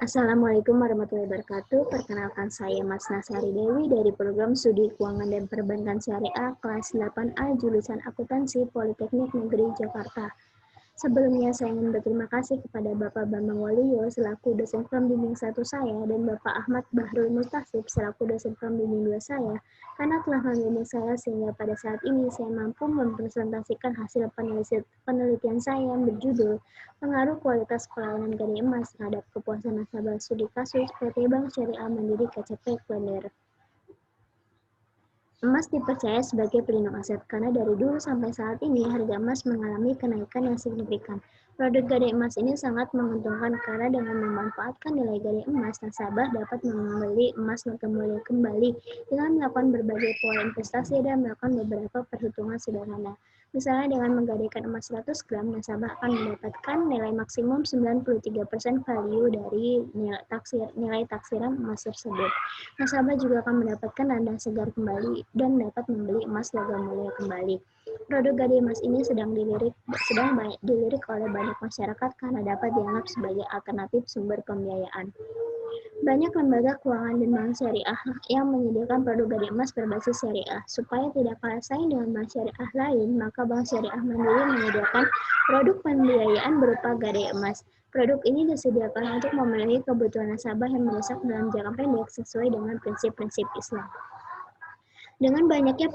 Assalamualaikum warahmatullahi wabarakatuh. Perkenalkan saya Mas Nasari Dewi dari Program Studi Keuangan dan Perbankan Syariah kelas 8A jurusan Akuntansi Politeknik Negeri Jakarta. Sebelumnya saya ingin berterima kasih kepada Bapak Bambang Waluyo selaku dosen pembimbing 1 saya dan Bapak Ahmad Bahrul Mustasib selaku dosen pembimbing 2 saya karena telah membimbing saya sehingga pada saat ini saya mampu mempresentasikan hasil penelitian saya yang berjudul Pengaruh Kualitas Pelayanan Gadai Emas terhadap kepuasan nasabah studi kasus PT Bank Syariah Mandiri KCP Klender. Emas dipercaya sebagai pelindung aset karena dari dulu sampai saat ini harga emas mengalami kenaikan yang signifikan. Produk gadai emas ini sangat menguntungkan karena dengan memanfaatkan nilai gadai emas, nasabah dapat membeli emas kembali dengan melakukan berbagai pola investasi dan melakukan beberapa perhitungan sederhana. Misalnya dengan menggadaikan emas 100 gram, nasabah akan mendapatkan nilai maksimum 93% value dari nilai taksiran emas tersebut. Nasabah juga akan mendapatkan dana segar kembali dan dapat membeli emas logam mulia kembali. Produk gadai emas ini sedang banyak dilirik oleh banyak masyarakat karena dapat dianggap sebagai alternatif sumber pembiayaan. Banyak lembaga keuangan dan bank syariah yang menyediakan produk gadai emas berbasis syariah. Supaya tidak kalah saing dengan bank syariah lain, maka Bank Syariah Mandiri menyediakan produk pembiayaan berupa gadai emas. Produk ini disediakan untuk memenuhi kebutuhan nasabah yang mendesak dalam jangka pendek sesuai dengan prinsip-prinsip Islam. Dengan banyaknya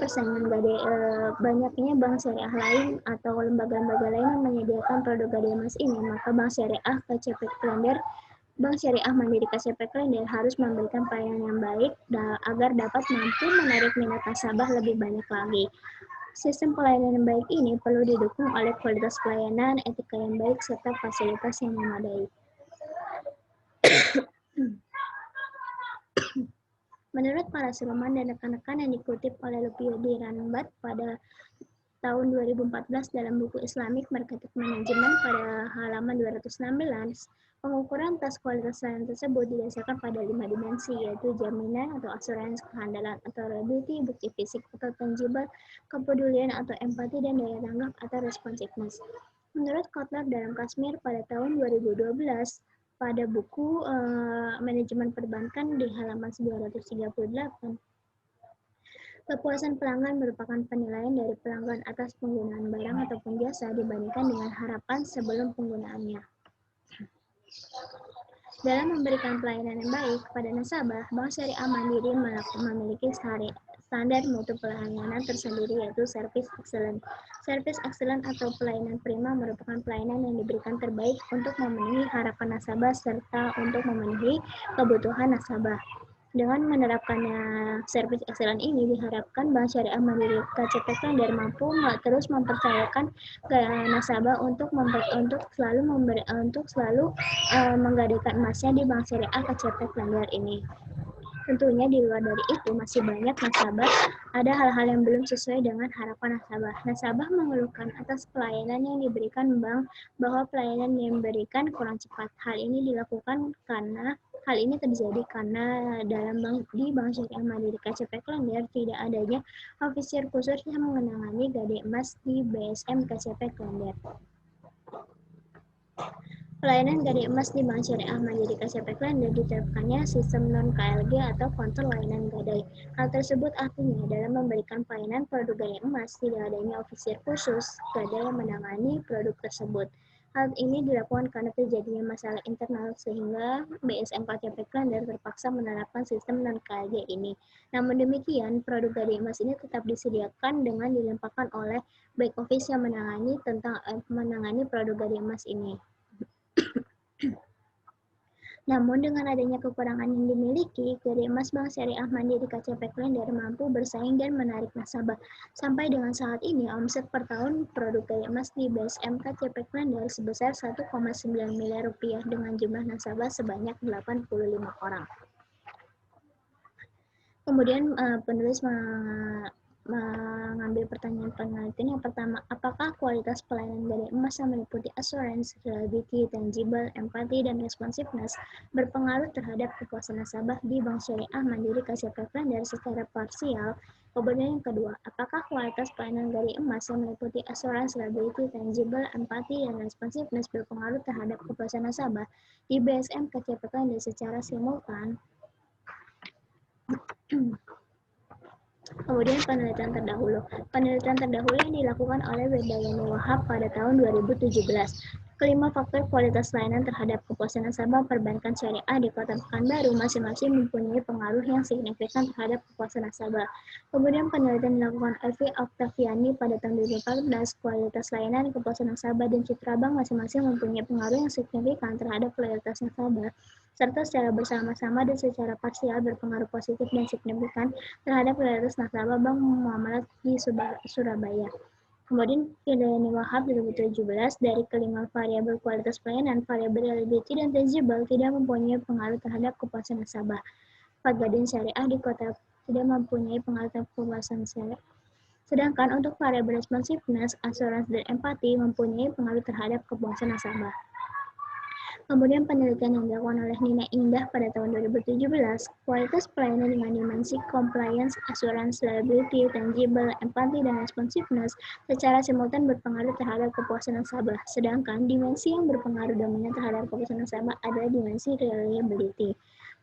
banyaknya bank syariah lain atau lembaga-lembaga lain yang menyediakan produk gadai emas ini, maka Bank Syariah KCP Klender Bank Syariah Mandiri KCP Klender harus memberikan pelayanan yang baik agar dapat mampu menarik minat nasabah lebih banyak lagi. Sistem pelayanan yang baik ini perlu didukung oleh kualitas pelayanan, etika yang baik, serta fasilitas yang memadai. Menurut para sulman dan rekan-rekan yang dikutip oleh Lutfi Diranbat pada tahun 2014 dalam buku Islamic Marketing Management pada halaman 216, pengukuran tes kualitas layanan tersebut didasarkan pada 5 dimensi, yaitu jaminan atau asuransi kehandalan atau reliability, bukti fisik atau tangible, kepedulian atau empati, dan daya tanggap atau responsiveness. Menurut Kotler dalam Kashmir pada tahun 2012, pada buku Manajemen Perbankan di halaman 238, kepuasan pelanggan merupakan penilaian dari pelanggan atas penggunaan barang ataupun jasa dibandingkan dengan harapan sebelum penggunaannya. Dalam memberikan pelayanan yang baik kepada nasabah, Bank Syariah Mandiri memiliki standar mutu pelayanan tersendiri, yaitu Service Excellent. Service Excellent atau pelayanan prima merupakan pelayanan yang diberikan terbaik untuk memenuhi harapan nasabah serta untuk memenuhi kebutuhan nasabah. Dengan menerapkannya Service Excellent ini diharapkan Bank Syariah Mandiri KCP Klender mampu terus mempercayakan nasabah untuk selalu menggadaikan emasnya di Bank Syariah KCP Klender ini. Tentunya di luar dari itu masih banyak nasabah ada hal-hal yang belum sesuai dengan harapan nasabah. Nasabah mengeluhkan atas pelayanan yang diberikan bank bahwa pelayanan yang diberikan kurang cepat. Hal ini terjadi karena di Bank Syariah Mandiri KCP Klender tidak adanya ofisier khusus yang menangani gadai emas di BSM KCP Klender. Pelayanan gadai emas di Bank Syariah Mandiri KCP Klender diterapkannya sistem non-KLG atau kontrol layanan gadai. Hal tersebut artinya dalam memberikan pelayanan produk gadai emas tidak adanya ofisier khusus gadai yang menangani produk tersebut. Hal ini dilakukan karena terjadinya masalah internal sehingga BSM KCP Klender terpaksa menerapkan sistem non-KLG ini. Namun demikian, produk gadai emas ini tetap disediakan dengan dilimpahkan oleh back office yang menangani produk gadai emas ini. Namun dengan adanya kekurangan yang dimiliki, gadai emas Bank Syariah Mandiri KCP Klender mampu bersaing dan menarik nasabah. Sampai dengan saat ini, omset per tahun produk gadai emas di BSM KCP Klender sebesar 1,9 miliar rupiah dengan jumlah nasabah sebanyak 85 orang. Kemudian penulis mengambil pertanyaan penelitian. Yang pertama, apakah kualitas pelayanan dari emas yang meliputi assurance, reliability, tangible, empathy, dan responsiveness berpengaruh terhadap kepuasan nasabah di Bank Syariah Mandiri KCP Klender secara parsial? Kemudian yang kedua, apakah kualitas pelayanan dari emas yang meliputi assurance, reliability, tangible, empathy, dan responsiveness berpengaruh terhadap kepuasan nasabah di BSM KCP Klender secara simultan? Kemudian penelitian terdahulu. Penelitian terdahulu yang dilakukan oleh Wedayani Wahab pada tahun 2017. Kelima faktor kualitas layanan terhadap kepuasan nasabah perbankan syariah di Kota Pekanbaru masing-masing mempunyai pengaruh yang signifikan terhadap kepuasan nasabah. Kemudian penelitian dilakukan Elvi Octaviani pada tahun 2014. Kualitas layanan, kepuasan nasabah, dan citra bank masing-masing mempunyai pengaruh yang signifikan terhadap kualitas nasabah, serta secara bersama-sama dan secara parsial berpengaruh positif dan signifikan terhadap kualitas nasabah Bank Muamalat di Surabaya. Kemudian Wedayani Wahab 2017, dari kelima variabel kualitas pelayanan, variabel reliability dan tangible tidak mempunyai pengaruh terhadap kepuasan nasabah. Pegadaian syariah di kota tidak mempunyai pengaruh terhadap kepuasan syariah. Sedangkan untuk variabel responsiveness, assurance, dan empati mempunyai pengaruh terhadap kepuasan nasabah. Kemudian penelitian yang dilakukan oleh Nina Indah pada tahun 2017, kualitas pelayanan dengan dimensi compliance, assurance, reliability, tangible, empathy, dan responsiveness secara simultan berpengaruh terhadap kepuasan nasabah. Sedangkan dimensi yang berpengaruh dominan terhadap kepuasan nasabah adalah dimensi reliability.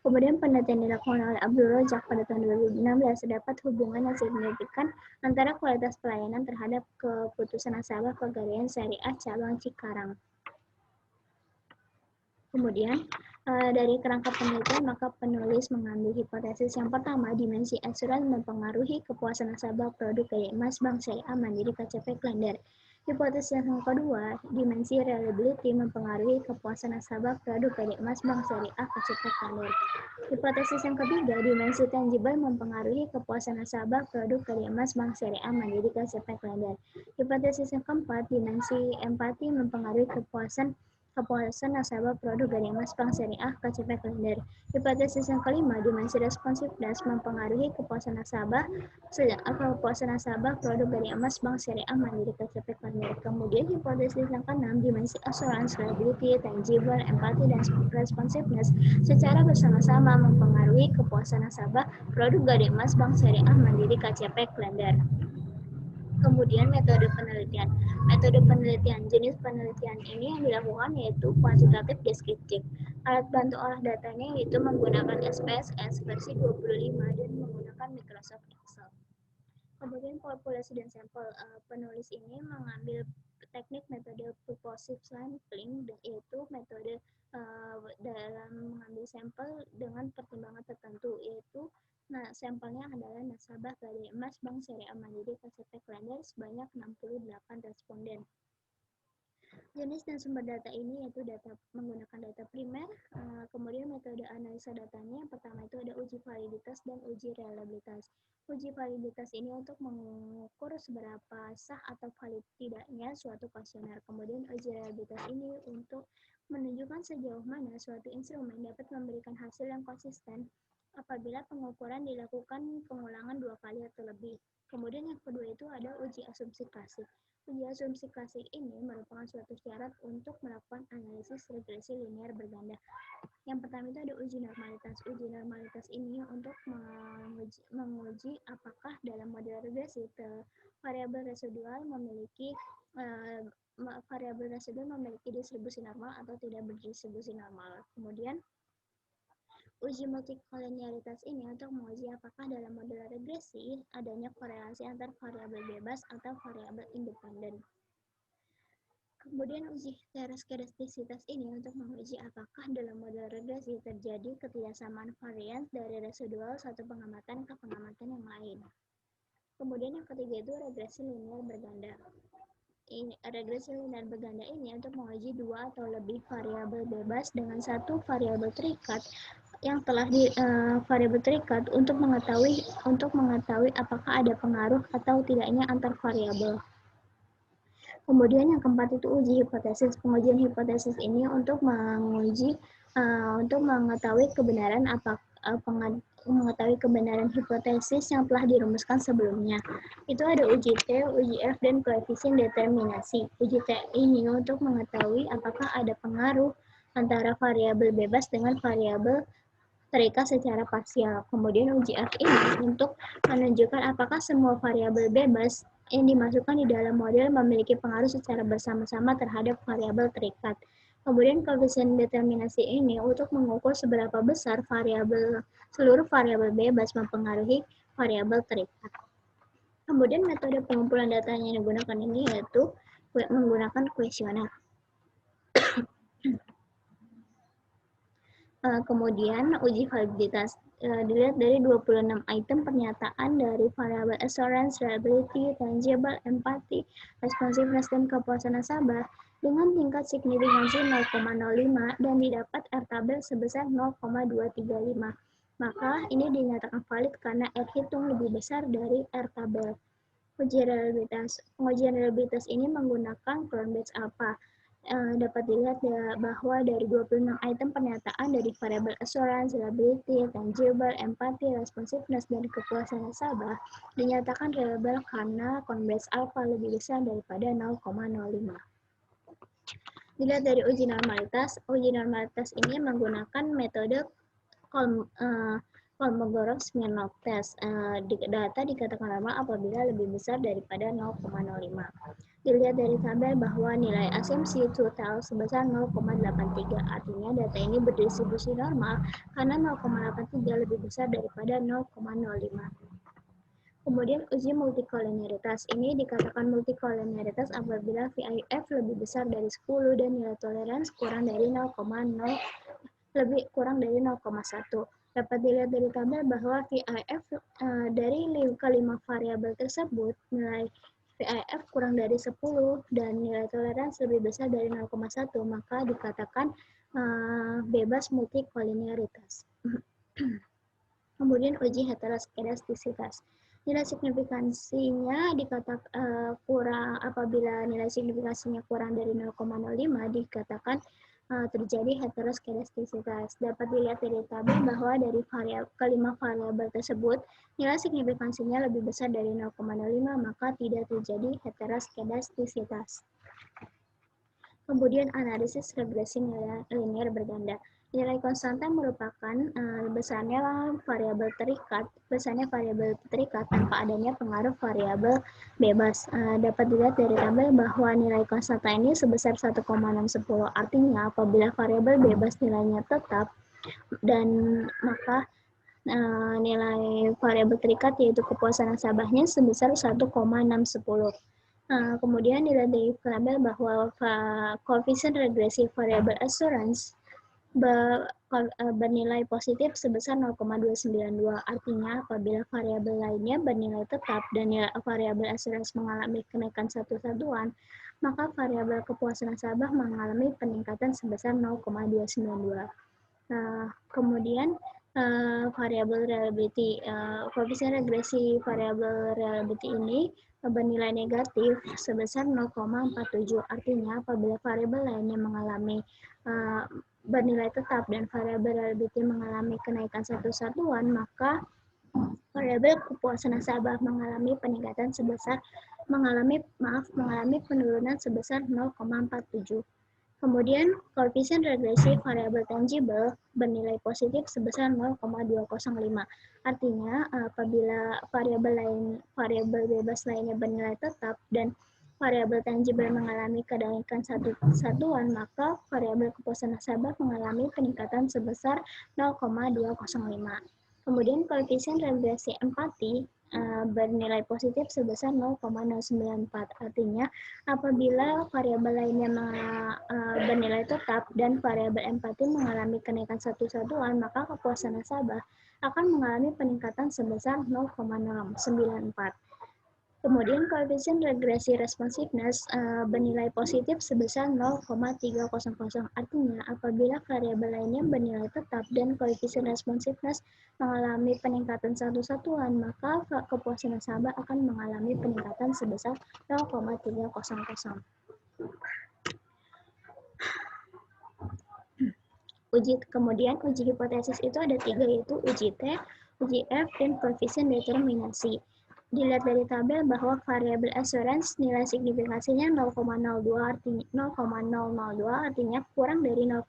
Kemudian penelitian dilakukan oleh Abdul Rojak pada tahun 2016 terdapat hubungan yang signifikan antara kualitas pelayanan terhadap keputusan nasabah Pegadaian Syariah Cabang Cikarang. Kemudian, dari kerangka penelitian, maka penulis mengambil hipotesis yang pertama, dimensi asuransi mempengaruhi kepuasan nasabah produk gaya emas Bank Syariah Mandiri KCP Klender. Hipotesis yang kedua, dimensi reliability mempengaruhi kepuasan nasabah produk gaya emas Bank Syariah KCP Klender. Hipotesis yang ketiga, dimensi tangible mempengaruhi kepuasan nasabah produk gaya emas Bank Syariah Mandiri KCP Klender. Hipotesis yang keempat, dimensi empati mempengaruhi kepuasan nasabah produk gaya emas Bank Syariah KCP Klender. Hipotesis yang kelima, dimensi responsiveness mempengaruhi kepuasan nasabah produk gaya emas Bank Syariah Mandiri KCP Klender. Kemudian hipotesis yang keenam, dimensi assurance, reliability, tangible, empathy, dan responsiveness secara bersama-sama mempengaruhi kepuasan nasabah produk gaya emas Bank Syariah Mandiri KCP Klender. Kemudian metode penelitian. Metode penelitian, jenis penelitian ini yang dilakukan yaitu kuantitatif deskriptif. Alat bantu olah datanya yaitu menggunakan SPSS versi 25 dan menggunakan Microsoft Excel. Kemudian populasi dan sampel. Penulis ini mengambil teknik metode purposive sampling, yaitu metode dalam mengambil sampel dengan pertimbangan tertentu, yaitu sampelnya adalah nasabah gaya emas Bank Syariah Mandiri KCP Klender sebanyak 68 responden. Jenis dan sumber data ini yaitu menggunakan data primer, kemudian metode analisa datanya yang pertama itu ada uji validitas dan uji reliabilitas. Uji validitas ini untuk mengukur seberapa sah atau valid tidaknya suatu kuesioner. Kemudian uji reliabilitas ini untuk menunjukkan sejauh mana suatu instrumen dapat memberikan hasil yang konsisten apabila pengukuran dilakukan pengulangan 2 kali atau lebih. Kemudian yang kedua itu ada uji asumsi klasik. Uji asumsi klasik ini merupakan suatu syarat untuk melakukan analisis regresi linear berganda. Yang pertama itu ada uji normalitas. Uji normalitas ini untuk menguji apakah dalam model regresi variabel residual memiliki distribusi normal atau tidak berdistribusi normal. Kemudian uji multikolinearitas ini untuk menguji apakah dalam model regresi adanya korelasi antar variabel bebas atau variabel independen. Kemudian uji heteroskedastisitas ini untuk menguji apakah dalam model regresi terjadi ketidaksamaan varians dari residual satu pengamatan ke pengamatan yang lain. Kemudian yang ketiga itu regresi linear berganda. Regresi linear berganda ini untuk menguji 2 atau lebih variabel bebas dengan satu variabel terikat yang telah variabel terikat untuk mengetahui apakah ada pengaruh atau tidaknya antar variabel. Kemudian yang keempat itu uji hipotesis. Pengujian hipotesis ini untuk mengetahui kebenaran mengetahui kebenaran hipotesis yang telah dirumuskan sebelumnya. Itu ada uji T, uji F, dan koefisien determinasi. Uji T ini untuk mengetahui apakah ada pengaruh antara variabel bebas dengan variabel terikat secara parsial. Kemudian uji F ini untuk menunjukkan apakah semua variabel bebas yang dimasukkan di dalam model memiliki pengaruh secara bersama-sama terhadap variabel terikat. Kemudian koefisien determinasi ini untuk mengukur seberapa besar seluruh variabel bebas mempengaruhi variabel terikat. Kemudian metode pengumpulan data yang digunakan ini yaitu menggunakan kuesioner. Kemudian uji validitas dilihat dari 26 item pernyataan dari variabel assurance, reliability, tangible, empathy, responsiveness, dan kepuasan nasabah dengan tingkat signifikansi 0,05 dan didapat R-tabel sebesar 0,235. Maka ini dinyatakan valid karena R hitung lebih besar dari R-tabel. Pengujian reliabilitas ini menggunakan Cronbach's alpha. Dapat dilihat bahwa dari 26 item pernyataan dari variabel assurance, reliability, tangible, empathy, responsiveness, dan kepuasan nasabah dinyatakan reliable karena Cronbach's alpha lebih besar daripada 0,05. Dilihat dari uji normalitas ini menggunakan metode Kolmogorov-Smirnov test. Data dikatakan normal apabila lebih besar daripada 0,05. Dilihat dari tabel bahwa nilai asumsi total sebesar 0,83. Artinya data ini berdistribusi normal karena 0,83 lebih besar daripada 0,05. Kemudian uji multikolinearitas. Ini dikatakan multikolinearitas apabila VIF lebih besar dari 10 dan nilai toleransi kurang dari 0,1. Dapat dilihat dari tabel bahwa VIF dari kelima variabel tersebut, nilai VIF kurang dari 10 dan nilai toleransi lebih besar dari 0,1, maka dikatakan bebas multikolinearitas. Kemudian uji heteroskedastisitas. Nilai signifikansinya dikatakan kurang apabila nilai signifikansinya kurang dari 0,05 dikatakan terjadi heteroskedastisitas. Dapat dilihat dari tabel bahwa dari kelima variabel tersebut nilai signifikansinya lebih besar dari 0,05 maka tidak terjadi heteroskedastisitas. Kemudian analisis regresi linear berganda. Nilai konstanta merupakan besarnya variabel terikat tanpa adanya pengaruh variabel bebas. Dapat dilihat dari tabel bahwa nilai konstanta ini sebesar 1,610. Artinya apabila variabel bebas nilainya tetap dan maka nilai variabel terikat yaitu kepuasan nasabahnya sebesar 1,610. Kemudian dilihat dari tabel bahwa koefisien regresi variabel assurance bernilai positif sebesar 0,292. Artinya apabila variabel lainnya bernilai tetap dan variabel assurance mengalami kenaikan satu satuan, maka variabel kepuasan nasabah mengalami peningkatan sebesar 0,292. Kemudian variabel reliability, koefisien regresi variabel reliability ini bernilai negatif sebesar 0,47. Artinya apabila variabel lainnya mengalami bernilai tetap dan variabel reliability mengalami kenaikan satu satuan, maka variabel kepuasan nasabah mengalami penurunan sebesar 0,47. Kemudian koefisien regresi variabel tangible bernilai positif sebesar 0,205. Artinya apabila variabel bebas lainnya bernilai tetap dan variabel tangible mengalami kenaikan satu satuan, maka variabel kepuasan nasabah mengalami peningkatan sebesar 0,205. Kemudian koefisien regresi empati bernilai positif sebesar 0,094. Artinya apabila variabel lainnya bernilai tetap dan variabel empati mengalami kenaikan satu satuan, maka kepuasan nasabah akan mengalami peningkatan sebesar 0,094. Kemudian koefisien regresi responsiveness bernilai positif sebesar 0,300. Artinya apabila variabel lainnya bernilai tetap dan koefisien responsiveness mengalami peningkatan satu satuan, maka kepuasan nasabah akan mengalami peningkatan sebesar 0,300. Kemudian uji hipotesis itu ada 3, yaitu uji T, uji F, dan koefisien determinasi. Dilihat dari tabel bahwa variabel assurance nilai signifikasinya 0,02 artinya kurang dari 0,05,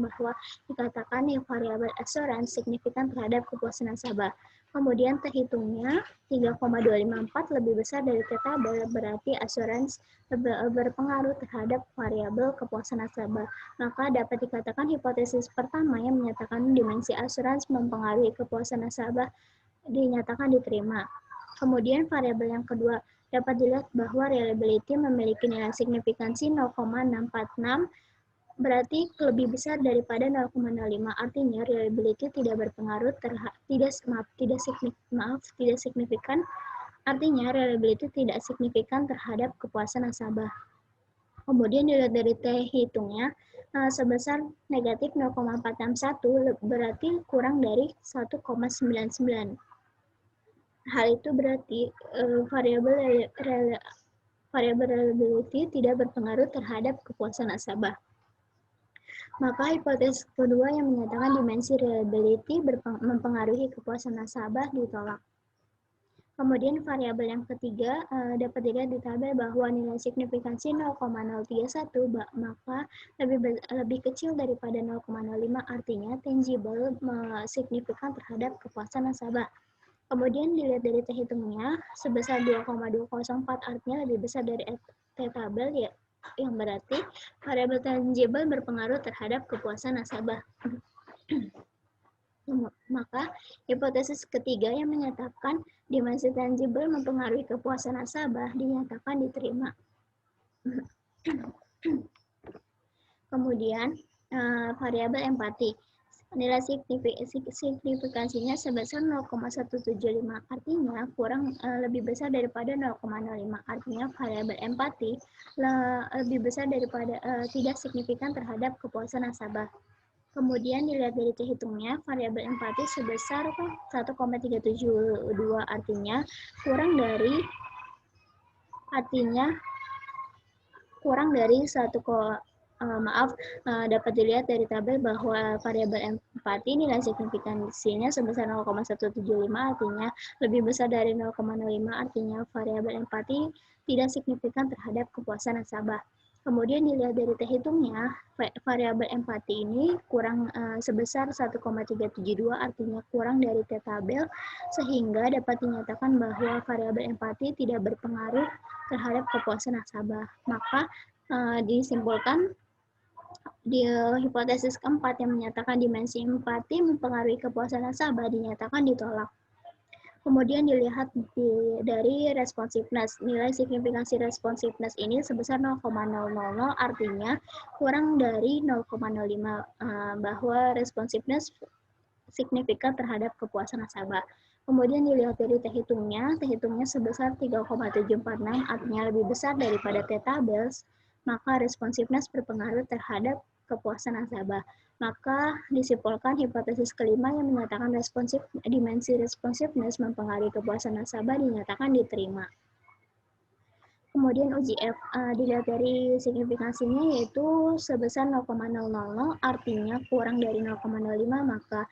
bahwa dikatakan yang variabel assurance signifikan terhadap kepuasan nasabah. Kemudian terhitungnya 3,254 lebih besar dari tabel, berarti assurance berpengaruh terhadap variabel kepuasan nasabah. Maka dapat dikatakan hipotesis pertama yang menyatakan dimensi asuransi mempengaruhi kepuasan nasabah dinyatakan diterima. Kemudian variabel yang kedua, dapat dilihat bahwa reliability memiliki nilai signifikansi 0,646, berarti lebih besar daripada 0,05. Artinya reliability tidak berpengaruh tidak signifikan. Artinya reliability tidak signifikan terhadap kepuasan nasabah. Kemudian dilihat dari T hitungnya sebesar negatif 0,461, berarti kurang dari 1,99. Hal itu berarti variabel reliability tidak berpengaruh terhadap kepuasan nasabah. Maka hipotesis kedua yang menyatakan dimensi reliability mempengaruhi kepuasan nasabah ditolak. Kemudian variabel yang ketiga dapat dilihat di tabel bahwa nilai signifikansi 0,031, maka lebih kecil daripada 0,05, artinya tangible signifikan terhadap kepuasan nasabah. Kemudian dilihat dari T hitungnya sebesar 2,204, artinya lebih besar dari T tabel, ya, yang berarti variabel tangible berpengaruh terhadap kepuasan nasabah. Maka hipotesis ketiga yang menyatakan dimensi tangible mempengaruhi kepuasan nasabah dinyatakan diterima. Kemudian variabel empati, nilai signifikansinya sebesar 0,175, artinya lebih besar daripada 0,05, artinya variabel empati lebih besar daripada tidak signifikan terhadap kepuasan nasabah. Kemudian dilihat dari hitungnya, variabel empati sebesar 1,372, artinya kurang dari dapat dilihat dari tabel bahwa variabel empati nilai signifikansinya sebesar 0,175, artinya lebih besar dari 0,05, artinya variabel empati tidak signifikan terhadap kepuasan nasabah. Kemudian dilihat dari T hitungnya, variabel empati ini kurang sebesar 1,372, artinya kurang dari T tabel, sehingga dapat dinyatakan bahwa variabel empati tidak berpengaruh terhadap kepuasan nasabah. Maka disimpulkan di hipotesis keempat yang menyatakan dimensi empati mempengaruhi kepuasan nasabah dinyatakan ditolak. Kemudian dilihat dari responsiveness. Nilai signifikansi responsiveness ini sebesar 0,000, artinya kurang dari 0,05, bahwa responsiveness signifikan terhadap kepuasan nasabah. Kemudian dilihat dari T hitungnya sebesar 3,746, artinya lebih besar daripada T tabel, maka responsiveness berpengaruh terhadap kepuasan nasabah. Maka disimpulkan hipotesis kelima yang menyatakan dimensi responsiveness mempengaruhi kepuasan nasabah dinyatakan diterima. Kemudian uji F, dilihat dari signifikansinya yaitu sebesar 0,000, artinya kurang dari 0,05, maka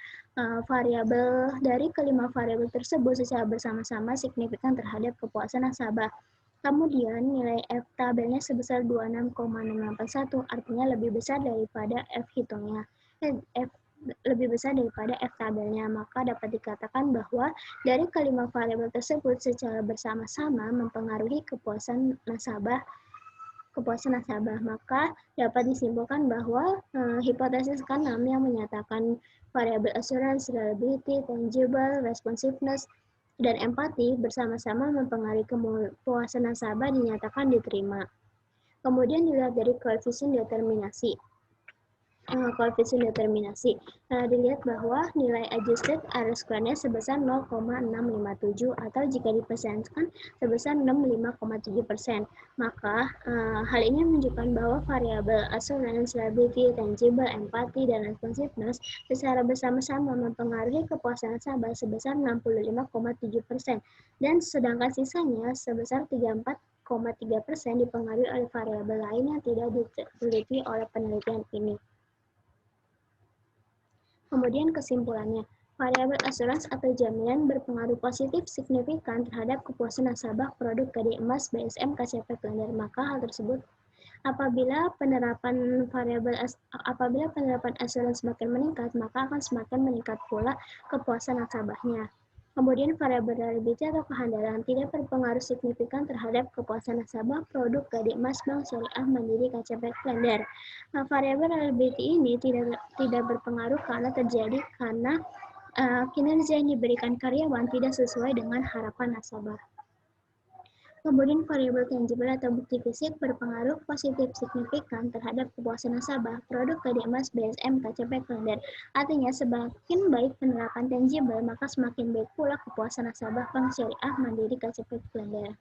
variabel dari kelima variabel tersebut secara bersama-sama signifikan terhadap kepuasan nasabah. Kemudian nilai F tabelnya sebesar 26,681, artinya lebih besar daripada F hitungnya. Lebih besar daripada F tabelnya, maka dapat dikatakan bahwa dari kelima variabel tersebut secara bersama-sama mempengaruhi kepuasan nasabah. Maka dapat disimpulkan bahwa hipotesis ke-6 yang menyatakan variabel assurance, reliability, tangible, responsiveness, dan empati bersama-sama mempengaruhi kepuasan nasabah dinyatakan diterima. Kemudian dilihat dari koefisien determinasi. Dilihat bahwa nilai adjusted R-square-nya sebesar 0,657, atau jika dipersenkan sebesar 65,7%. Maka hal ini menunjukkan bahwa variabel assurance, reliability, tangible, empati, dan responsiveness secara bersama-sama mempengaruhi kepuasan nasabah sebesar 65,7%, dan sedangkan sisanya sebesar 34,3% dipengaruhi oleh variabel lain yang tidak diteliti oleh penelitian ini. Kemudian kesimpulannya, variabel asuransi atau jaminan berpengaruh positif signifikan terhadap kepuasan nasabah produk gadai emas BSM KCP Klender. Maka hal tersebut apabila penerapan asuransi semakin meningkat, maka akan semakin meningkat pula kepuasan nasabahnya. Kemudian variabel reliability atau kehandalan tidak berpengaruh signifikan terhadap kepuasan nasabah produk gadai emas bank syariah mandiri KCP Klender. Nah, variabel reliability ini tidak berpengaruh karena kinerja yang diberikan karyawan tidak sesuai dengan harapan nasabah. Kemudian variabel tangible atau bukti fisik berpengaruh positif signifikan terhadap kepuasan nasabah produk gadai emas BSM KCP Klender. Artinya semakin baik penerapan tangible, maka semakin baik pula kepuasan nasabah bank syariah mandiri KCP Klender.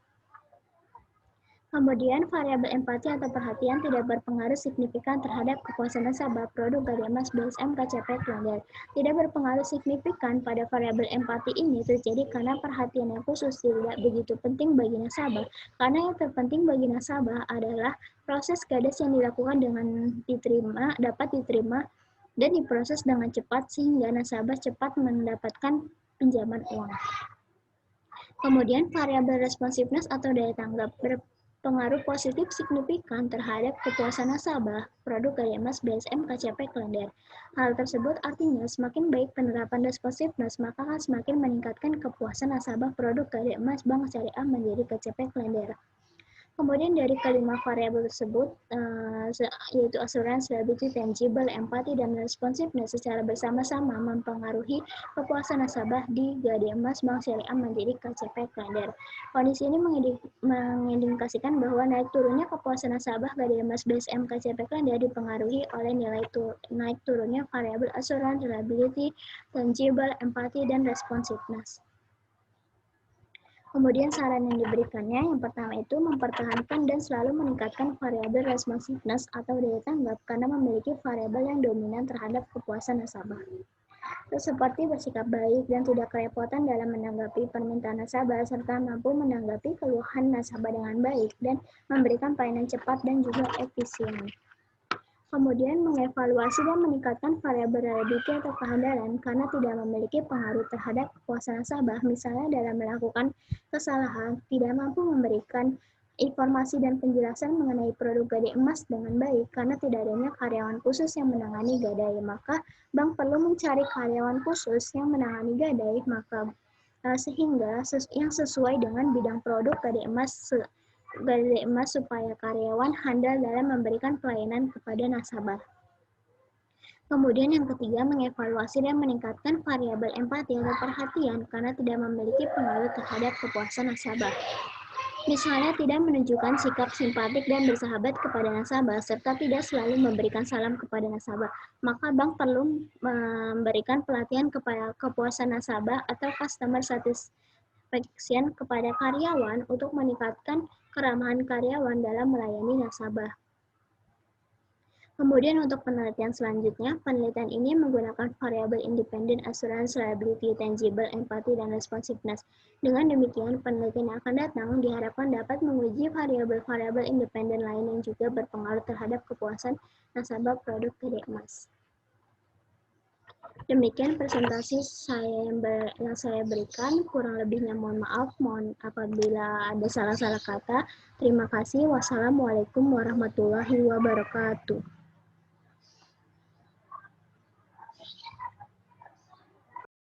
Kemudian, variabel empati atau perhatian tidak berpengaruh signifikan terhadap kepuasan nasabah produk gadai emas BSM KCP Klender. Tidak berpengaruh signifikan pada variabel empati ini terjadi karena perhatian yang khusus tidak begitu penting bagi nasabah. Karena yang terpenting bagi nasabah adalah proses gadas yang dilakukan dapat diterima dan diproses dengan cepat sehingga nasabah cepat mendapatkan pinjaman uang. Kemudian, variabel responsiveness atau daya tanggap berpengaruh positif signifikan terhadap kepuasan nasabah produk gadai emas BSM KCP Klender. Hal tersebut artinya semakin baik penerapan responsiveness, maka akan semakin meningkatkan kepuasan nasabah produk gadai emas bank syariah mandiri KCP Klender. Kemudian dari kelima variabel tersebut, yaitu asuransi, reliability, tangible, empati, dan responsiveness secara bersama-sama mempengaruhi kepuasan nasabah di gadai emas bank syariah mandiri KCP Klender. Kondisi ini mengindikasikan bahwa naik turunnya kepuasan nasabah gadai emas BSM KCP Klender dipengaruhi oleh naik turunnya variabel asuransi, reliability, tangible, empati, dan responsiveness. Kemudian saran yang diberikannya, yang pertama itu mempertahankan dan selalu meningkatkan variabel responsiveness atau daya tanggap karena memiliki variabel yang dominan terhadap kepuasan nasabah. Seperti bersikap baik dan tidak kerepotan dalam menanggapi permintaan nasabah serta mampu menanggapi keluhan nasabah dengan baik dan memberikan pelayanan cepat dan juga efisien. Kemudian mengevaluasi dan meningkatkan variabel reliability atau kehandalan karena tidak memiliki pengaruh terhadap kepuasan nasabah, misalnya dalam melakukan kesalahan, tidak mampu memberikan informasi dan penjelasan mengenai produk gadai emas dengan baik karena tidak adanya karyawan khusus yang menangani gadai. Maka bank perlu mencari karyawan khusus yang menangani gadai, sehingga yang sesuai dengan bidang produk gadai emas supaya karyawan handal dalam memberikan pelayanan kepada nasabah. Kemudian yang ketiga, mengevaluasi dan meningkatkan variabel empati atau perhatian karena tidak memiliki pengaruh terhadap kepuasan nasabah. Misalnya tidak menunjukkan sikap simpatik dan bersahabat kepada nasabah serta tidak selalu memberikan salam kepada nasabah. Maka bank perlu memberikan pelatihan kepada kepuasan nasabah atau customer satisfaction kepada karyawan untuk meningkatkan keramahan karyawan dalam melayani nasabah. Kemudian untuk penelitian selanjutnya, penelitian ini menggunakan variabel independen asuransi, reliability, tangible, empati, dan responsiveness. Dengan demikian, penelitian yang akan datang diharapkan dapat menguji variabel-variabel independen lain yang juga berpengaruh terhadap kepuasan nasabah produk gadai emas. Demikian presentasi yang saya berikan, kurang lebihnya mohon maaf, apabila ada salah-salah kata. Terima kasih. Wassalamualaikum warahmatullahi wabarakatuh.